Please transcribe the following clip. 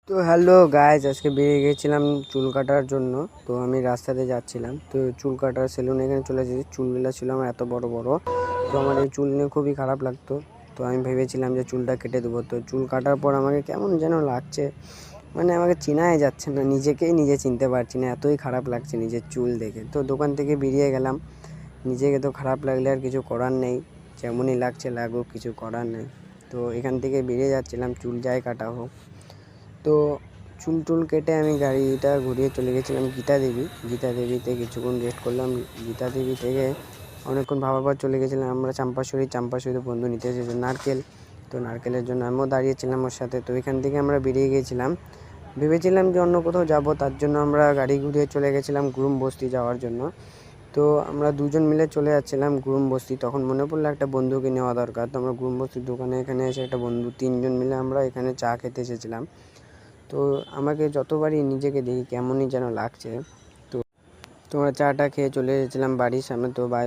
তো hello guys, আজকে বেরিয়ে গেছিলাম চুল কাটার জন্য। তো আমি রাস্তাতে যাচ্ছিলাম, তো চুল কাটার সেলুন এখানে চলে এসেছি। চুলগুলো ছিল আমার এত বড় বড়, তো আমার এই চুল নিয়ে খুবই খারাপ লাগতো। তো আমি ভেবেছিলাম যে চুলটা কেটে দেবো। তো চুল কাটার পর আমাকে কেমন যেন লাগছে, মানে আমাকে চেনাই যাচ্ছে না, নিজেকেই নিজে চিনতে পারছি না, এতই খারাপ লাগছে নিজের চুল দেখে। তো দোকান থেকে বেরিয়ে গেলাম। নিজেকে তো খারাপ লাগলে আর কিছু করার নেই, যেমনই লাগছে লাগুক, কিছু করার নেই। তো এখান থেকে বেরিয়ে যাচ্ছিলাম, চুল যাই কাটা হোক। তো চুল টুল কেটে আমি গাড়িটা ঘুরিয়ে চলে গেছিলাম গীতা দেবীতে কিছুক্ষণ রেস্ট করলাম। গীতা দেবী থেকে অনেকক্ষণ ভাবার পর চলে গেছিলাম আমরা চাম্পাশরীতে বন্ধু নিতে এসেছে নারকেল। তো নারকেলের জন্য আমিও দাঁড়িয়েছিলাম ওর সাথে। তো এখান থেকে আমরা বেরিয়ে গিয়েছিলাম, ভেবেছিলাম যে অন্য কোথাও যাব, তার জন্য আমরা গাড়ি ঘুরিয়ে চলে গেছিলাম গুরুম বস্তি যাওয়ার জন্য। তো আমরা দুজন মিলে চলে যাচ্ছিলাম গুরুম বস্তি, তখন মনে পড়লো একটা বন্ধুকে নেওয়া দরকার। তো আমরা গুরুম বস্তির দোকানে এখানে এসে একটা বন্ধু, তিনজন মিলে আমরা এখানে চা খেতে এসেছিলাম। তো আমাকে যতবারই নিজেকে দেখি কেমনই যেন লাগছে। তো তোমরা চাটা খেয়ে চলে এসেছিলাম বাড়ির সামনে। তো